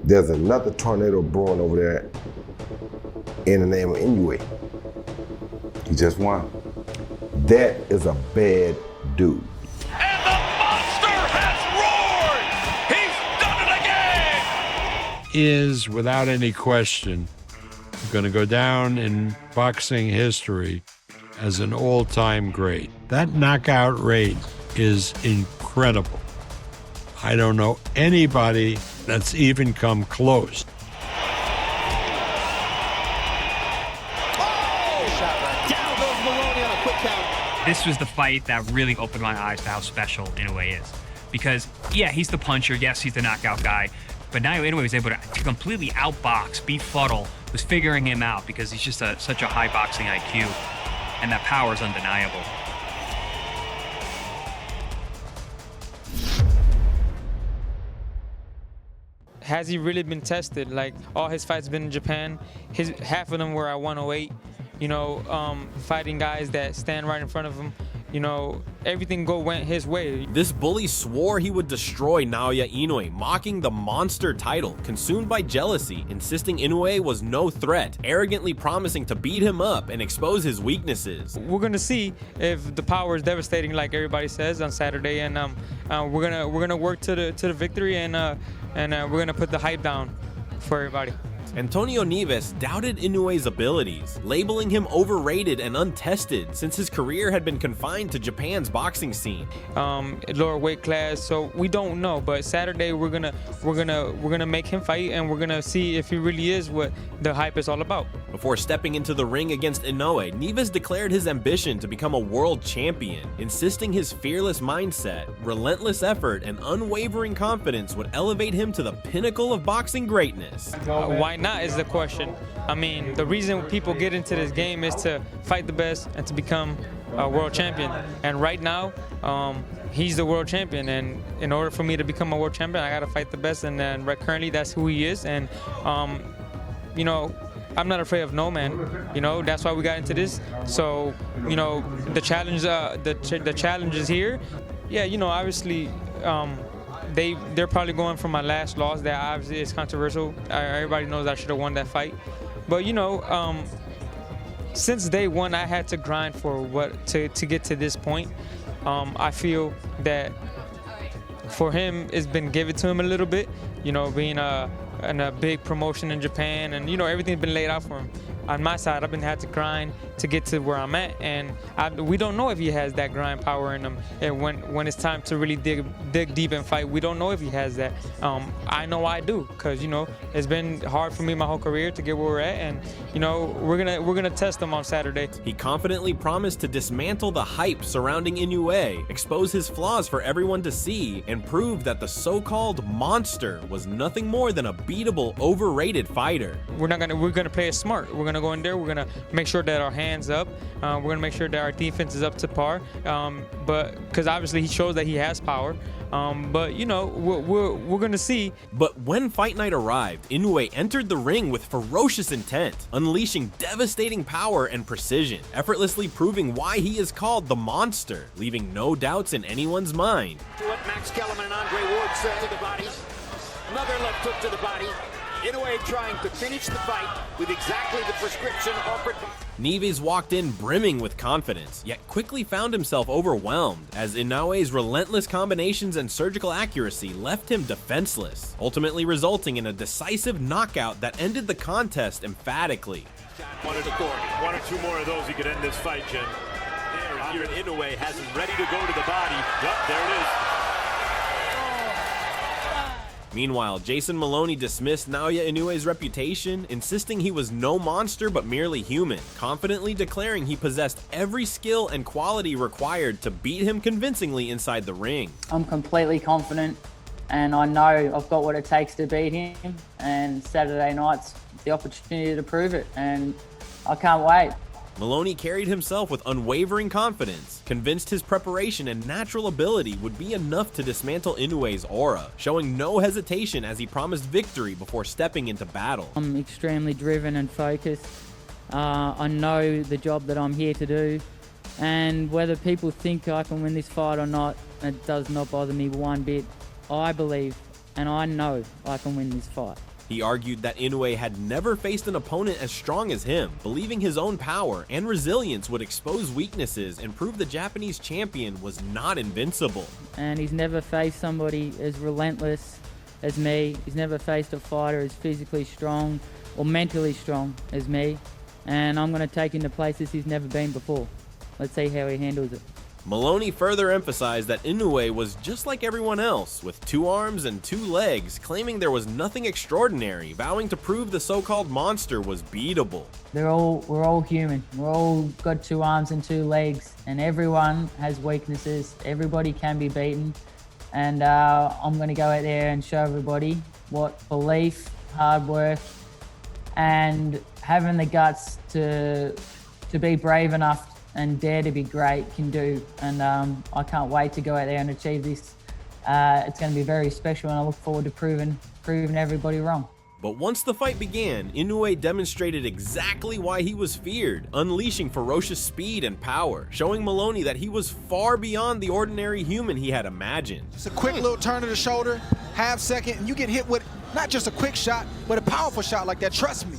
There's another tornado brewing over there in the name of Inoue. He just won. That is a bad dude. And the monster has roared! He's done it again! Is, without any question, going to go down in boxing history as an all-time great. That knockout rate is incredible. I don't know anybody that's even come close. This was the fight that really opened my eyes to how special Inoue is. Because, yeah, he's the puncher, yes, he's the knockout guy, but Naoya Inoue was able to completely outbox, befuddle, was figuring him out because he's just such a high boxing IQ, and that power is undeniable. Has he really been tested? Like, all his fights been in Japan. Half of them were at 108. You know, fighting guys that stand right in front of him. You know, everything went his way. This bully swore he would destroy Naoya Inoue, mocking the monster title, consumed by jealousy, insisting Inoue was no threat, arrogantly promising to beat him up and expose his weaknesses. We're gonna see if the power is devastating, like everybody says, on Saturday, and we're gonna work to the victory, and we're gonna put the hype down for everybody. Antonio Nieves doubted Inoue's abilities, labeling him overrated and untested since his career had been confined to Japan's boxing scene. Lower weight class, so we don't know. But Saturday we're gonna make him fight, and we're gonna see if he really is what the hype is all about. Before stepping into the ring against Inoue, Nieves declared his ambition to become a world champion, insisting his fearless mindset, relentless effort, and unwavering confidence would elevate him to the pinnacle of boxing greatness. Why not is the question. I mean, the reason people get into this game is to fight the best and to become a world champion. And right now, he's the world champion. And in order for me to become a world champion, I gotta fight the best. And then currently, that's who he is. And you know, I'm not afraid of no man. You know, that's why we got into this. So, you know, the challenge, the challenge is here. Yeah, you know, obviously. They're probably going for my last loss. That obviously is controversial. Everybody knows I should have won that fight. But you know, since day one, I had to grind for to get to this point. I feel that for him, it's been given to him a little bit. You know, being in a big promotion in Japan, and you know, everything's been laid out for him. On my side, I've been had to grind to get to where I'm at, and we don't know if he has that grind power in him. And when it's time to really dig deep and fight, we don't know if he has that. I know I do, because you know, it's been hard for me my whole career to get where we're at, and you know, we're gonna test him on Saturday. He confidently promised to dismantle the hype surrounding Inoue, expose his flaws for everyone to see, and prove that the so-called monster was nothing more than a beatable, overrated fighter. We're gonna play it smart. We're gonna go in there. We're gonna make sure that our hands up. We're gonna make sure that our defense is up to par. But because obviously he shows that he has power. But you know, we're gonna see. But when fight night arrived, Inoue entered the ring with ferocious intent, unleashing devastating power and precision, effortlessly proving why he is called the monster, leaving no doubts in anyone's mind. To what Max Kellerman and Andre Ward said to the body. Another left hook to the body. Inoue trying to finish the fight with exactly the prescription offered. Nieves walked in brimming with confidence, yet quickly found himself overwhelmed, as Inoue's relentless combinations and surgical accuracy left him defenseless, ultimately resulting in a decisive knockout that ended the contest emphatically. One or two more of those, you could end this fight, Jim. There, Inoue has him ready to go to the body. Yep, there it is. Meanwhile, Jason Maloney dismissed Naoya Inoue's reputation, insisting he was no monster but merely human, confidently declaring he possessed every skill and quality required to beat him convincingly inside the ring. I'm completely confident, and I know I've got what it takes to beat him, and Saturday night's the opportunity to prove it, and I can't wait. Maloney carried himself with unwavering confidence, convinced his preparation and natural ability would be enough to dismantle Inoue's aura, showing no hesitation as he promised victory before stepping into battle. I'm extremely driven and focused. I know the job that I'm here to do, and whether people think I can win this fight or not, it does not bother me one bit. I believe and I know I can win this fight. He argued that Inoue had never faced an opponent as strong as him, believing his own power and resilience would expose weaknesses and prove the Japanese champion was not invincible. And he's never faced somebody as relentless as me. He's never faced a fighter as physically strong or mentally strong as me. And I'm going to take him to places he's never been before. Let's see how he handles it. Maloney further emphasized that Inoue was just like everyone else, with 2 arms and 2 legs, claiming there was nothing extraordinary, vowing to prove the so-called monster was beatable. We're all human. We're all got 2 arms and 2 legs, and everyone has weaknesses. Everybody can be beaten, and I'm going to go out there and show everybody what belief, hard work, and having the guts to be brave enough and dare to be great can do. And I can't wait to go out there and achieve this. It's going to be very special, and I look forward to proving everybody wrong. But once the fight began, Inoue demonstrated exactly why he was feared, unleashing ferocious speed and power, showing Maloney that he was far beyond the ordinary human he had imagined. It's a quick little turn of the shoulder, half second, and you get hit with not just a quick shot, but a powerful shot like that, trust me.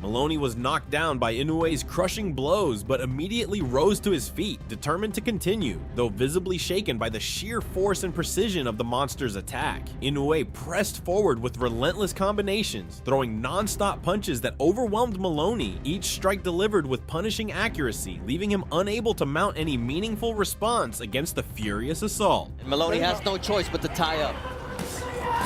Maloney was knocked down by Inoue's crushing blows, but immediately rose to his feet, determined to continue, though visibly shaken by the sheer force and precision of the monster's attack. Inoue pressed forward with relentless combinations, throwing non-stop punches that overwhelmed Maloney, each strike delivered with punishing accuracy, leaving him unable to mount any meaningful response against the furious assault. And Maloney has no choice but to tie up.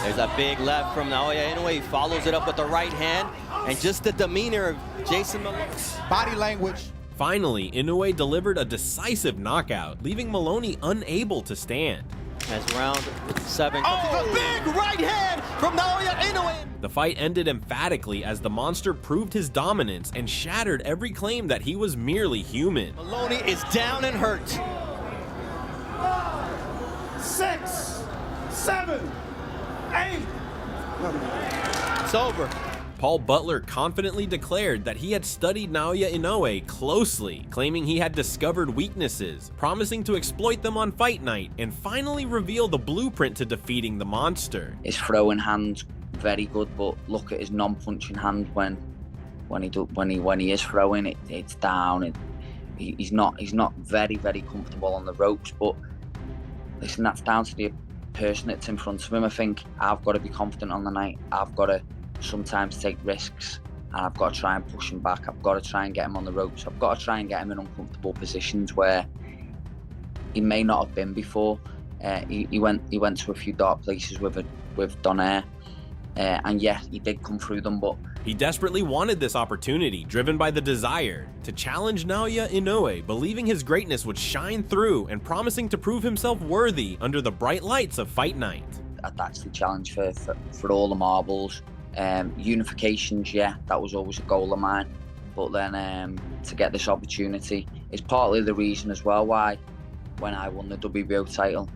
There's a big left from Naoya Inoue. He follows it up with the right hand. And just the demeanor of Jason Maloney. Body language. Finally, Inoue delivered a decisive knockout, leaving Maloney unable to stand. As round 7. Oh, the big right hand from Naoya Inoue. The fight ended emphatically as the monster proved his dominance and shattered every claim that he was merely human. Maloney is down and hurt. 6, 7, 8. It's over. Paul Butler confidently declared that he had studied Naoya Inoue closely, claiming he had discovered weaknesses, promising to exploit them on fight night, and finally reveal the blueprint to defeating the monster. His throwing hand's very good, but look at his non-punching hand when he is throwing, it's down. He's not very comfortable on the ropes. But listen, that's down to the person that's in front of him. I think I've got to be confident on the night. I've got to sometimes take risks, and I've got to try and push him back. I've got to try and get him on the ropes. I've got to try and get him in uncomfortable positions where he may not have been before. He went to a few dark places with Donaire, and yeah, he did come through them, but he desperately wanted this opportunity, driven by the desire to challenge Naoya Inoue, believing his greatness would shine through and promising to prove himself worthy under the bright lights of fight night. That's the challenge for all the marbles. Unifications, yeah, that was always a goal of mine, but then to get this opportunity is partly the reason as well why when I won the WBO title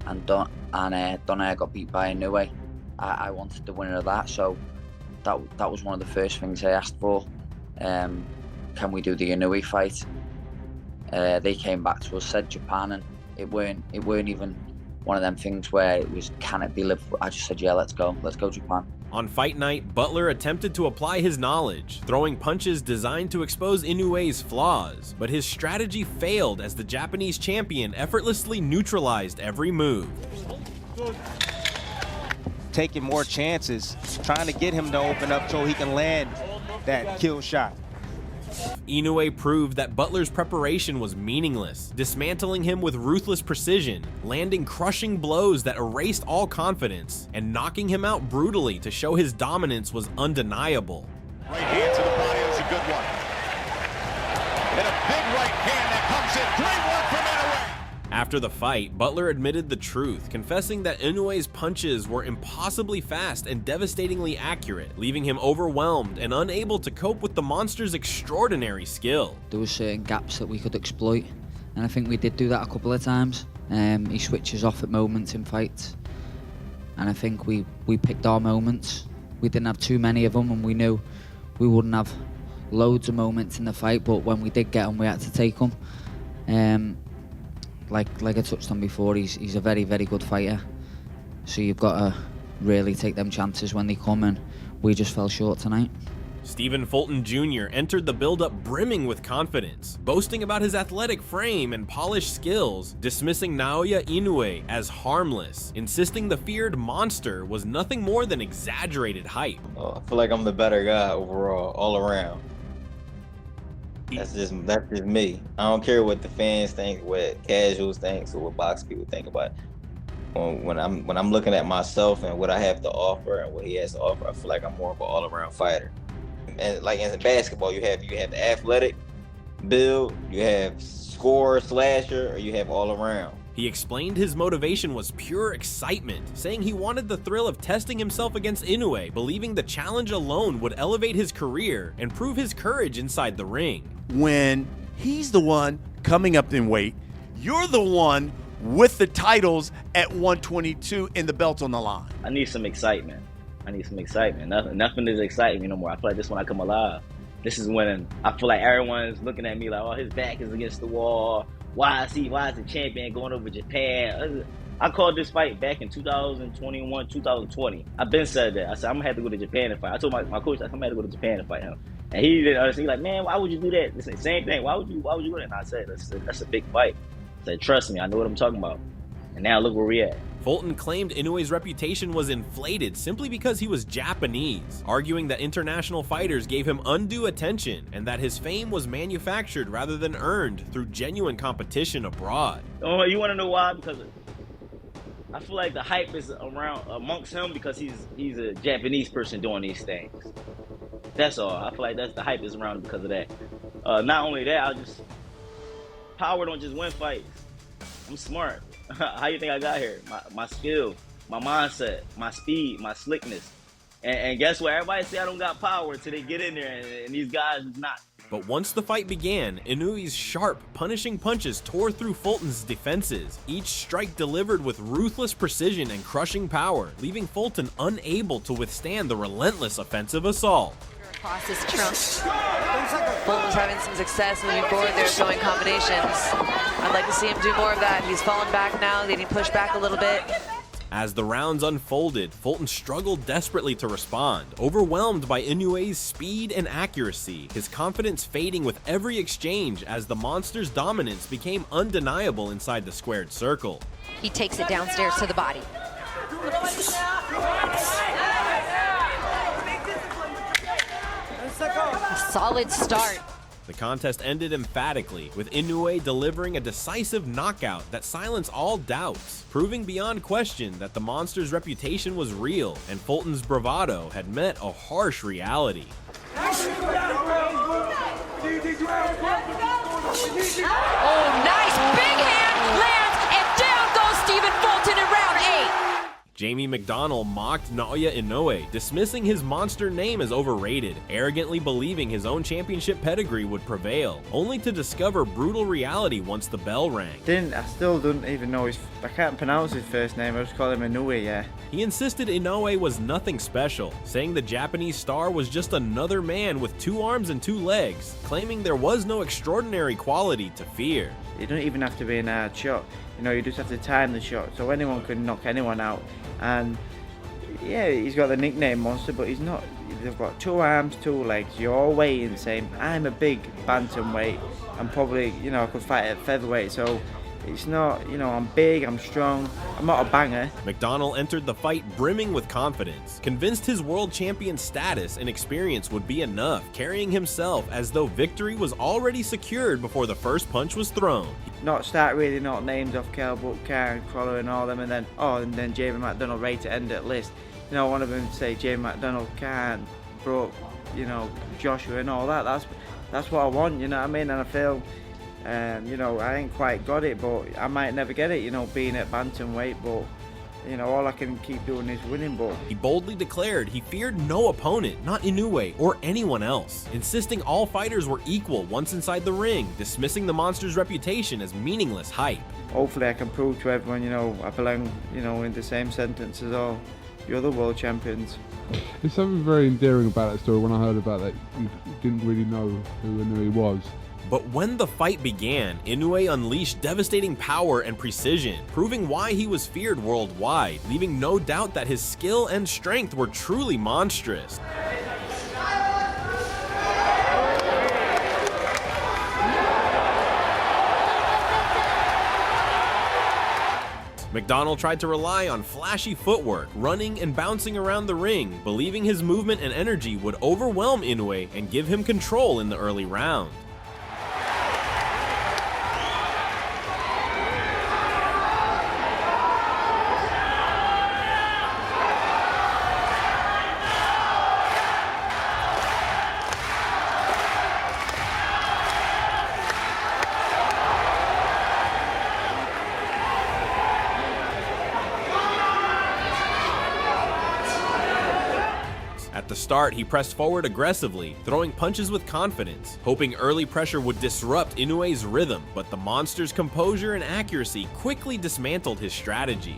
and Donaire got beat by Inoue, I wanted the winner of that, so that was one of the first things I asked for. Can we do the Inoue fight? They came back to us, said Japan, and it weren't even one of them things where it was, can it be lived? I just said, yeah, let's go Japan. On fight night, Butler attempted to apply his knowledge, throwing punches designed to expose Inoue's flaws, but his strategy failed as the Japanese champion effortlessly neutralized every move. Taking more chances, trying to get him to open up so he can land that kill shot. Inoue proved that Butler's preparation was meaningless, dismantling him with ruthless precision, landing crushing blows that erased all confidence, and knocking him out brutally to show his dominance was undeniable. Right hand to the body is a good one. And a big right hand that comes in. Great work from Inoue. After the fight, Butler admitted the truth, confessing that Inoue's punches were impossibly fast and devastatingly accurate, leaving him overwhelmed and unable to cope with the monster's extraordinary skill. There were certain gaps that we could exploit, and I think we did do that a couple of times. He switches off at moments in fights, and I think we picked our moments. We didn't have too many of them, and we knew we wouldn't have loads of moments in the fight, but when we did get them, we had to take them. Like I touched on before, he's a very good fighter. So you've got really take them chances when they come, and we just fell short tonight. Stephen Fulton Jr. entered the build-up brimming with confidence, boasting about his athletic frame and polished skills, dismissing Naoya Inoue as harmless, insisting the feared monster was nothing more than exaggerated hype. I feel like I'm the better guy overall, all around. That's just me. I don't care what the fans think, what casuals think, or what box people think about it. When I'm looking at myself and what I have to offer and what he has to offer, I feel like I'm more of an all-around fighter. And like in basketball, you have the athletic build, you have scorer, slasher, or you have all around. He explained his motivation was pure excitement, saying he wanted the thrill of testing himself against Inoue, believing the challenge alone would elevate his career and prove his courage inside the ring. When he's the one coming up in weight, you're the one with the titles at 122 and the belt on the line. I need some excitement. Nothing is exciting me no more. I feel like this when I come alive. This is when I feel like everyone's looking at me like, oh, his back is against the wall. Why is the champion going over Japan? I called this fight back in 2021, 2020. I've been said that. I said, I'm going to have to go to Japan and fight. I told my coach, I'm going to have to go to Japan and fight him. And he didn't understand. He's like, man, why would you do that? It's the same thing. Why would you do that? And I said, that's a big fight. I said, trust me, I know what I'm talking about. And now look where we at. Fulton claimed Inoue's reputation was inflated simply because he was Japanese, arguing that international fighters gave him undue attention and that his fame was manufactured rather than earned through genuine competition abroad. Oh, you want to know why? Because I feel like the hype is around amongst him because he's a Japanese person doing these things. That's all. I feel like the hype is around him because of that. Not only that, power don't just win fights. I'm smart. How you think I got here? My skill, my mindset, my speed, my slickness. And guess what? Everybody say I don't got power until they get in there, and these guys is not. But once the fight began, Inoue's sharp, punishing punches tore through Fulton's defenses, each strike delivered with ruthless precision and crushing power, leaving Fulton unable to withstand the relentless offensive assault. Across his trunk. Fulton's having some success moving forward there, throwing combinations. I'd like to see him do more of that. He's falling back now, getting pushed back a little bit. As the rounds unfolded, Fulton struggled desperately to respond, overwhelmed by Inoue's speed and accuracy, his confidence fading with every exchange as the monster's dominance became undeniable inside the squared circle. He takes it downstairs to the body. A solid start. The contest ended emphatically, with Inoue delivering a decisive knockout that silenced all doubts, proving beyond question that the monster's reputation was real and Fulton's bravado had met a harsh reality. Oh, nice big hand lands, and down goes Stephen Fulton in round 8. Jamie McDonnell mocked Naoya Inoue, dismissing his monster name as overrated, arrogantly believing his own championship pedigree would prevail, only to discover brutal reality once the bell rang. I still don't even know I can't pronounce his first name, I just call him Inoue, yeah. He insisted Inoue was nothing special, saying the Japanese star was just another man with 2 arms and 2 legs, claiming there was no extraordinary quality to fear. You don't even have to be an hard shot, you just have to time the shot, so anyone can knock anyone out. And yeah, he's got the nickname Monster, but he's not. They've got 2 arms, 2 legs. You're all weighing the same. I'm a big bantamweight. I'm probably, I could fight at featherweight, so it's not, I'm big, I'm strong, I'm not a banger. McDonnell entered the fight brimming with confidence, convinced his world champion status and experience would be enough, carrying himself as though victory was already secured before the first punch was thrown. Not start reading all names off Kell Brook, Karen Crawler and all them, and then Jamie McDonnell ready to end at list. One of them say Jamie McDonnell, Karen, Brook, Joshua and all that. That's what I want, you know what I mean? And I feel, I ain't quite got it, but I might never get it, being at bantamweight, but all I can keep doing is winning. But he boldly declared he feared no opponent, not Inoue or anyone else, insisting all fighters were equal once inside the ring, dismissing the monster's reputation as meaningless hype. Hopefully I can prove to everyone, I belong, in the same sentence as all the other world champions. There's something very endearing about that story. When I heard about that, you didn't really know who Inoue was. But when the fight began, Inoue unleashed devastating power and precision, proving why he was feared worldwide, leaving no doubt that his skill and strength were truly monstrous. McDonald tried to rely on flashy footwork, running and bouncing around the ring, believing his movement and energy would overwhelm Inoue and give him control in the early round. At the start, he pressed forward aggressively, throwing punches with confidence, hoping early pressure would disrupt Inoue's rhythm, but the monster's composure and accuracy quickly dismantled his strategy.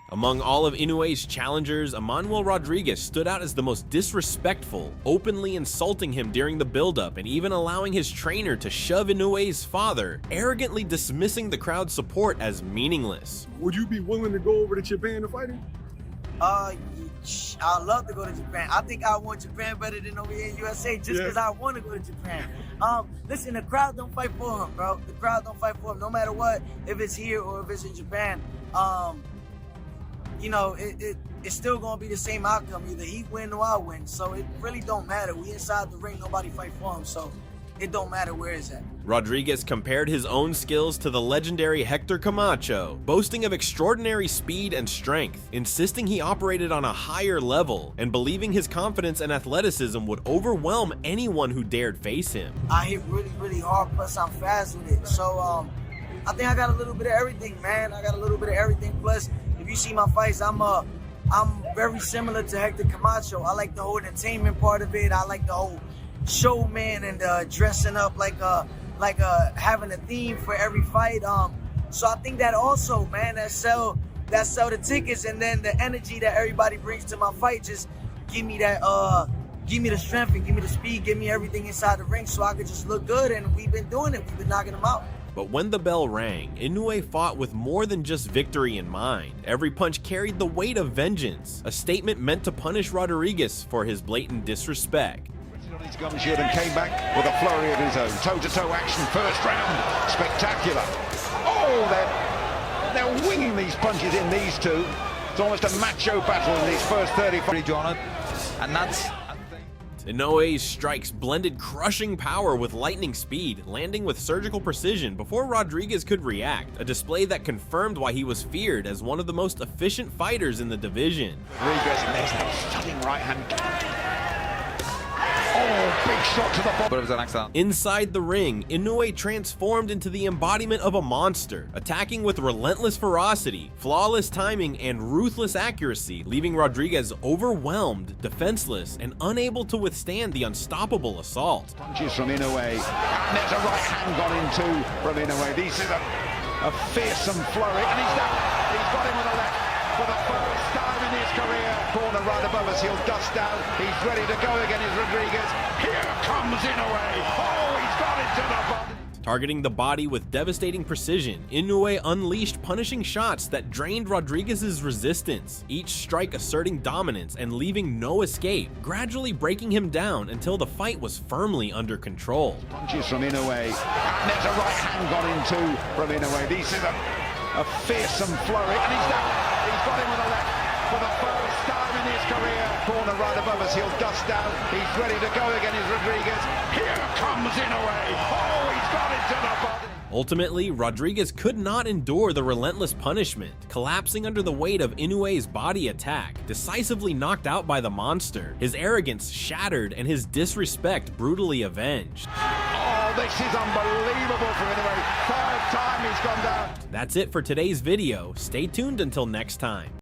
Among all of Inoue's challengers, Emmanuel Rodriguez stood out as the most disrespectful, openly insulting him during the build-up and even allowing his trainer to shove Inoue's father, arrogantly dismissing the crowd's support as meaningless. Would you be willing to go over to Japan to fight him? I'd love to go to Japan. I think I want Japan better than over here in USA just because I want to go to Japan. Listen, the crowd don't fight for him, bro. The crowd don't fight for him, no matter what, if it's here or if it's in Japan. You know, it's still gonna be the same outcome. Either he win or I win. So it really don't matter. We inside the ring, nobody fight for him. So it don't matter where it's at. Rodriguez compared his own skills to the legendary Hector Camacho, boasting of extraordinary speed and strength, insisting he operated on a higher level, and believing his confidence and athleticism would overwhelm anyone who dared face him. I hit really, really hard, plus I'm fast with it. So I think I got a little bit of everything, man. I got a little bit of everything. Plus, if you see my fights, I'm very similar to Hector Camacho. I like the whole entertainment part of it. I like the whole showman and dressing up like having a theme for every fight. So I think that also, man, that sell the tickets, and then the energy that everybody brings to my fight just give me that give me the strength and give me the speed, give me everything inside the ring so I could just look good. And we've been doing it. We've been knocking them out. But when the bell rang, Inoue fought with more than just victory in mind. Every punch carried the weight of vengeance, a statement meant to punish Rodriguez for his blatant disrespect. On his gum shield and came back with a flurry of his own. Toe-to-toe action, first round, spectacular. Oh, they're winging these punches in, these two. It's almost a macho battle in these first 30. And that's... Inoue's strikes blended crushing power with lightning speed, landing with surgical precision before Rodriguez could react, a display that confirmed why he was feared as one of the most efficient fighters in the division. Rodriguez, and there's that stunning right hand. Oh, big shot to the body. Inside the ring, Inoue transformed into the embodiment of a monster, attacking with relentless ferocity, flawless timing, and ruthless accuracy, leaving Rodriguez overwhelmed, defenseless, and unable to withstand the unstoppable assault. Punches from Inoue, and there's a right hand gone into from Inoue. This is a fearsome flurry, and he's down. He's got him with a left for the first time in his career. Corner right above us, he'll dust down. He's ready to go again, is Rodriguez. Here comes Inoue. Oh, he's got it to the body. Targeting the body with devastating precision, Inoue unleashed punishing shots that drained Rodriguez's resistance, each strike asserting dominance and leaving no escape, gradually breaking him down until the fight was firmly under control. Punches from Inoue, and there's a right hand gone into from Inoue. This is a fearsome flurry, and he's down. He's got him with a left for the first time in his career. Corner right above us, he'll dust down. He's ready to go again, is Rodriguez. Here comes Inoue. Oh, he's got it to the body. Ultimately, Rodriguez could not endure the relentless punishment, collapsing under the weight of Inoue's body attack, decisively knocked out by the monster, his arrogance shattered and his disrespect brutally avenged. Oh, this is unbelievable for Inoue. Third time he's gone down. That's it for today's video. Stay tuned until next time.